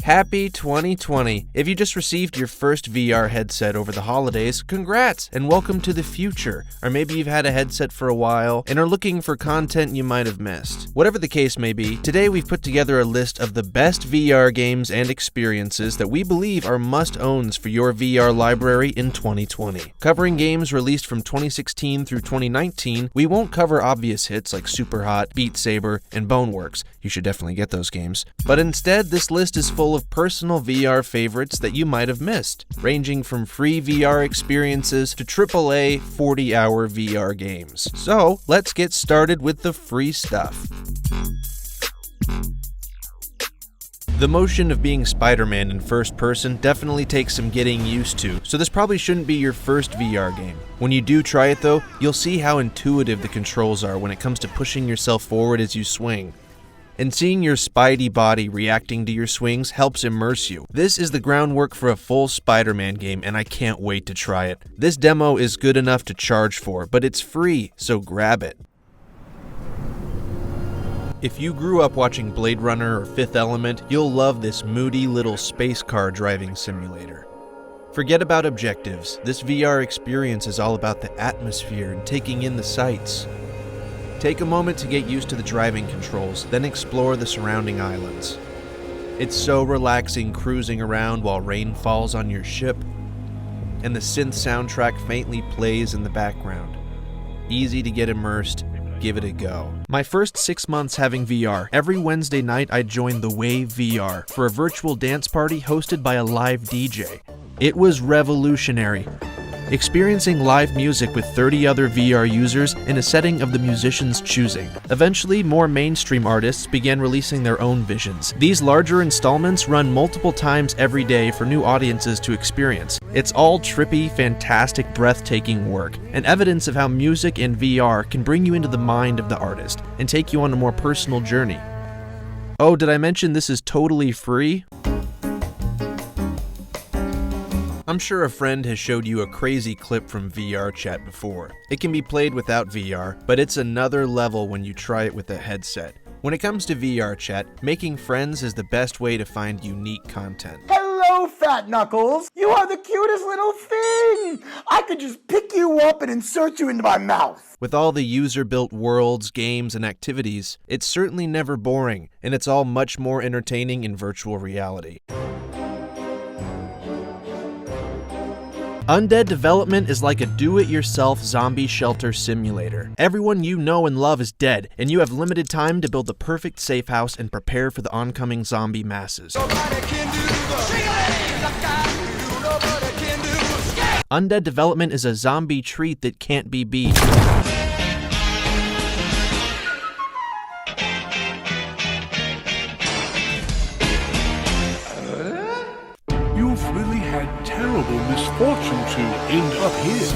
Happy 2020! If you just received your first VR headset over the holidays, congrats and welcome to the future. Or maybe you've had a headset for a while and are looking for content you might have missed. Whatever the case may be, today we've put together a list of the best VR games and experiences that we believe are must-owns for your VR library in 2020. Covering games released from 2016 through 2019, we won't cover obvious hits like Superhot, Beat Saber, and Boneworks. You should definitely get those games. But instead, this list is full of personal VR favorites that you might have missed, ranging from free VR experiences to AAA 40-hour VR games. So, let's get started with the free stuff. The motion of being Spider-Man in first person definitely takes some getting used to, so this probably shouldn't be your first VR game. When you do try it though, you'll see how intuitive the controls are when it comes to pushing yourself forward as you swing. And seeing your Spidey body reacting to your swings helps immerse you. This is the groundwork for a full Spider-Man game, and I can't wait to try it. This demo is good enough to charge for, but it's free, so grab it. If you grew up watching Blade Runner or Fifth Element, you'll love this moody little space car driving simulator. Forget about objectives. This VR experience is all about the atmosphere and taking in the sights. Take a moment to get used to the driving controls, then explore the surrounding islands. It's so relaxing cruising around while rain falls on your ship, and the synth soundtrack faintly plays in the background. Easy to get immersed, give it a go. My first 6 months having VR, every Wednesday night I joined the WaveVR for a virtual dance party hosted by a live DJ. It was revolutionary. Experiencing live music with 30 other VR users in a setting of the musician's choosing. Eventually, more mainstream artists began releasing their own visions. These larger installments run multiple times every day for new audiences to experience. It's all trippy, fantastic, breathtaking work, and evidence of how music and VR can bring you into the mind of the artist and take you on a more personal journey. Oh, did I mention this is totally free? I'm sure a friend has showed you a crazy clip from VRChat before. It can be played without VR, but it's another level when you try it with a headset. When it comes to VRChat, making friends is the best way to find unique content. Hello, Fat Knuckles! You are the cutest little thing! I could just pick you up and insert you into my mouth! With all the user-built worlds, games, and activities, it's certainly never boring, and it's all much more entertaining in virtual reality. Undead Development is like a do-it-yourself zombie shelter simulator. Everyone you know and love is dead, and you have limited time to build the perfect safe house and prepare for the oncoming zombie masses. Undead Development is a zombie treat that can't be beat. You've really had terrible misfortune to end up here.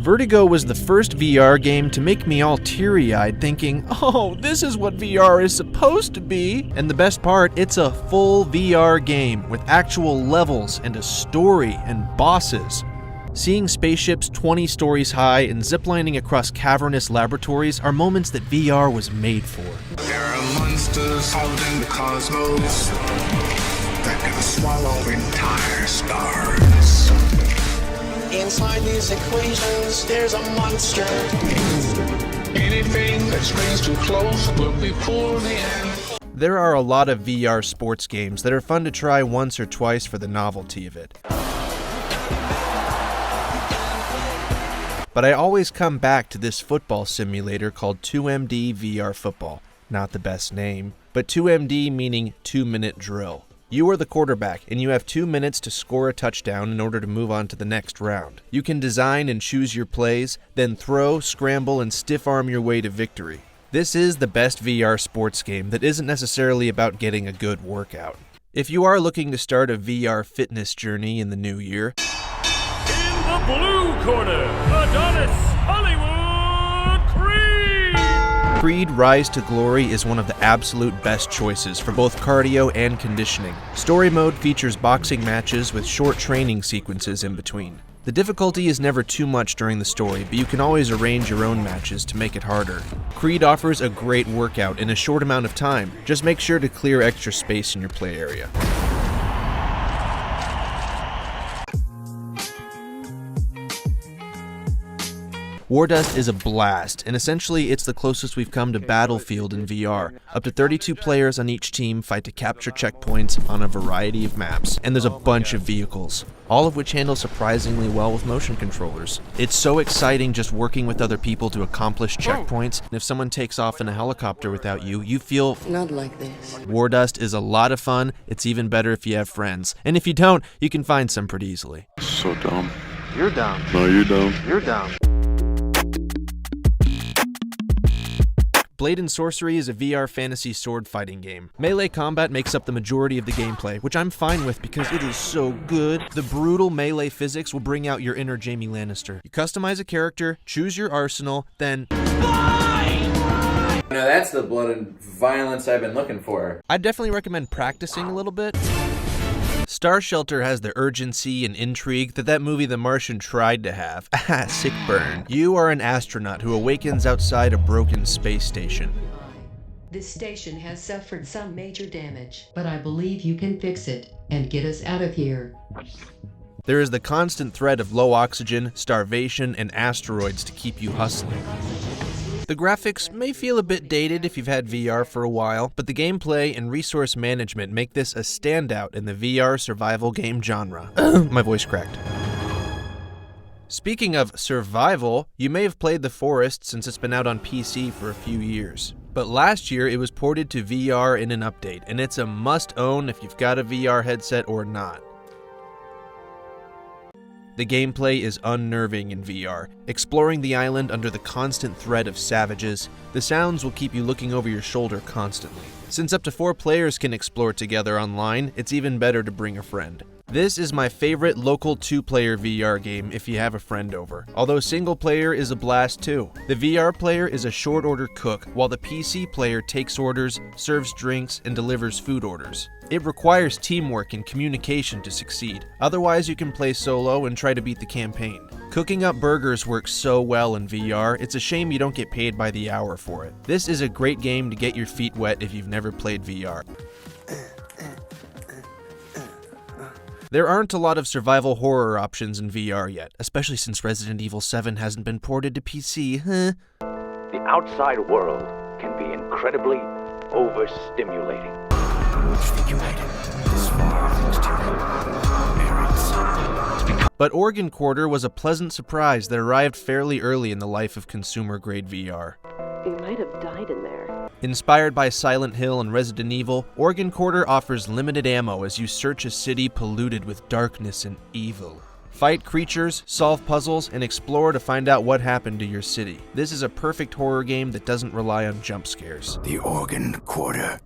Vertigo was the first VR game to make me all teary-eyed thinking, oh, this is what VR is supposed to be. And the best part, it's a full VR game with actual levels and a story and bosses. Seeing spaceships 20 stories high and ziplining across cavernous laboratories are moments that VR was made for. There are monsters out in the cosmos that can swallow entire stars. Inside these equations, there's a monster. Anything that springs too close will be pulled in. There are a lot of VR sports games that are fun to try once or twice for the novelty of it. But I always come back to this football simulator called 2MD VR Football. Not the best name, but 2MD meaning 2-minute drill. You are the quarterback, and you have 2 minutes to score a touchdown in order to move on to the next round. You can design and choose your plays, then throw, scramble, and stiff arm your way to victory. This is the best VR sports game that isn't necessarily about getting a good workout. If you are looking to start a VR fitness journey in the new year, in the blue corner, Adonis Hollywood Creed! Creed Rise to Glory is one of the absolute best choices for both cardio and conditioning. Story mode features boxing matches with short training sequences in between. The difficulty is never too much during the story, but you can always arrange your own matches to make it harder. Creed offers a great workout in a short amount of time. Just make sure to clear extra space in your play area. Wardust is a blast, and essentially it's the closest we've come to Battlefield in VR. Up to 32 players on each team fight to capture checkpoints on a variety of maps, and there's a bunch of vehicles, all of which handle surprisingly well with motion controllers. It's so exciting just working with other people to accomplish checkpoints, and if someone takes off in a helicopter without you, you feel not like this. Wardust is a lot of fun. It's even better if you have friends, and if you don't, you can find some pretty easily. So dumb. You're dumb. No, you're dumb. You're dumb. Blatant Sorcery is a VR fantasy sword fighting game. Melee combat makes up the majority of the gameplay, which I'm fine with because it is so good. The brutal melee physics will bring out your inner Jaime Lannister. You customize a character, choose your arsenal, then Now that's the blood and violence I've been looking for. I'd definitely recommend practicing a little bit. Star Shelter has the urgency and intrigue that movie The Martian tried to have. Sick burn. You are an astronaut who awakens outside a broken space station. This station has suffered some major damage, but I believe you can fix it and get us out of here. There is the constant threat of low oxygen, starvation, and asteroids to keep you hustling. The graphics may feel a bit dated if you've had VR for a while, but the gameplay and resource management make this a standout in the VR survival game genre. My voice cracked. Speaking of survival, you may have played The Forest since it's been out on PC for a few years. But last year it was ported to VR in an update, and it's a must-own if you've got a VR headset or not. The gameplay is unnerving in VR, exploring the island under the constant threat of savages. The sounds will keep you looking over your shoulder constantly. Since up to 4 players can explore together online, it's even better to bring a friend. This is my favorite local 2-player VR game if you have a friend over, although single player is a blast too. The VR player is a short order cook, while the PC player takes orders, serves drinks, and delivers food orders. It requires teamwork and communication to succeed, otherwise you can play solo and try to beat the campaign. Cooking up burgers works so well in VR, it's a shame you don't get paid by the hour for it. This is a great game to get your feet wet if you've never played VR. There aren't a lot of survival horror options in VR yet, especially since Resident Evil 7 hasn't been ported to PC, The outside world can be incredibly overstimulating. But Organ Quarter was a pleasant surprise that arrived fairly early in the life of consumer-grade VR. You might have died in there. Inspired by Silent Hill and Resident Evil, Organ Quarter offers limited ammo as you search a city polluted with darkness and evil. Fight creatures, solve puzzles, and explore to find out what happened to your city. This is a perfect horror game that doesn't rely on jump scares. The Organ Quarter.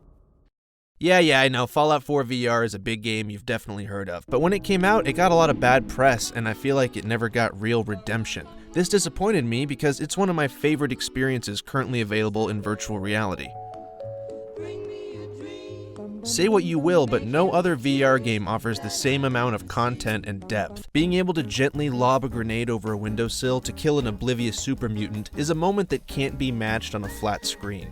Yeah, I know, Fallout 4 VR is a big game you've definitely heard of, but when it came out, it got a lot of bad press, and I feel like it never got real redemption. This disappointed me because it's one of my favorite experiences currently available in virtual reality. Say what you will, but no other VR game offers the same amount of content and depth. Being able to gently lob a grenade over a windowsill to kill an oblivious super mutant is a moment that can't be matched on a flat screen.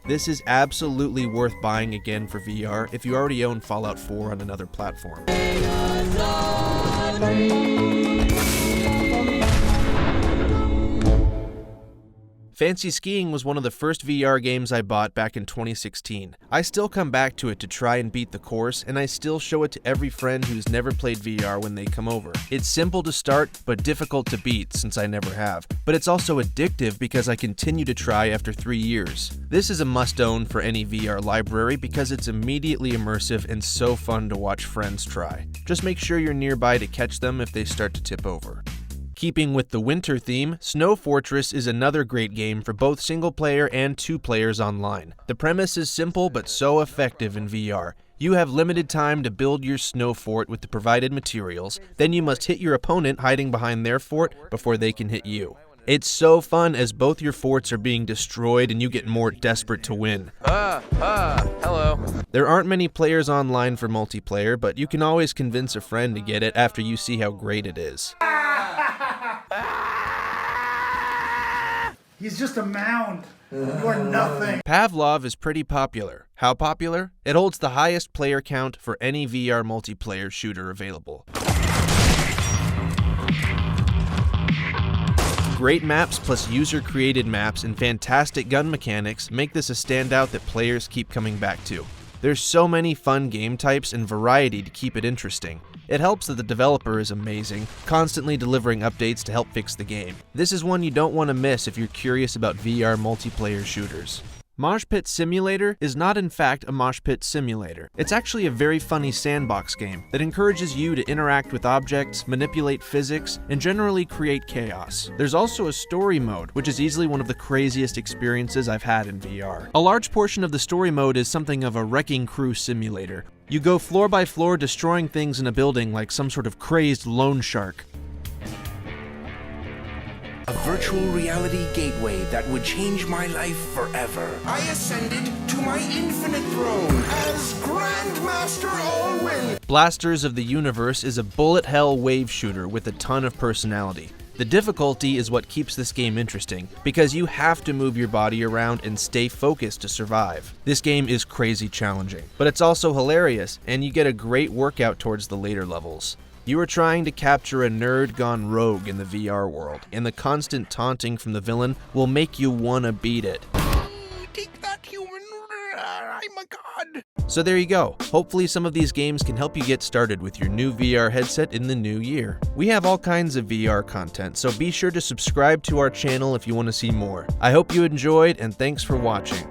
This is absolutely worth buying again for VR if you already own Fallout 4 on another platform. Fancy Skiing was one of the first VR games I bought back in 2016. I still come back to it to try and beat the course, and I still show it to every friend who's never played VR when they come over. It's simple to start, but difficult to beat since I never have. But it's also addictive because I continue to try after 3 years. This is a must-own for any VR library because it's immediately immersive and so fun to watch friends try. Just make sure you're nearby to catch them if they start to tip over. Keeping with the winter theme, Snow Fortress is another great game for both single player and 2 players online. The premise is simple but so effective in VR. You have limited time to build your snow fort with the provided materials, then you must hit your opponent hiding behind their fort before they can hit you. It's so fun as both your forts are being destroyed and you get more desperate to win. Hello. There aren't many players online for multiplayer, but you can always convince a friend to get it after you see how great it is. He's just a mound. You are nothing. Pavlov is pretty popular. How popular? It holds the highest player count for any VR multiplayer shooter available. Great maps plus user-created maps and fantastic gun mechanics make this a standout that players keep coming back to. There's so many fun game types and variety to keep it interesting. It helps that the developer is amazing, constantly delivering updates to help fix the game. This is one you don't want to miss if you're curious about VR multiplayer shooters. Mosh Pit Simulator is not in fact a Mosh Pit Simulator. It's actually a very funny sandbox game that encourages you to interact with objects, manipulate physics, and generally create chaos. There's also a story mode, which is easily one of the craziest experiences I've had in VR. A large portion of the story mode is something of a wrecking crew simulator. You go floor by floor destroying things in a building like some sort of crazed loan shark. A virtual reality gateway that would change my life forever. I ascended to my infinite throne as Grandmaster Alwyn. Blasters of the Universe is a bullet hell wave shooter with a ton of personality. The difficulty is what keeps this game interesting, because you have to move your body around and stay focused to survive. This game is crazy challenging, but it's also hilarious, and you get a great workout towards the later levels. You are trying to capture a nerd gone rogue in the VR world, and the constant taunting from the villain will make you wanna beat it. Take that, human! I'm a god! So there you go. Hopefully some of these games can help you get started with your new VR headset in the new year. We have all kinds of VR content, so be sure to subscribe to our channel if you want to see more. I hope you enjoyed, and thanks for watching.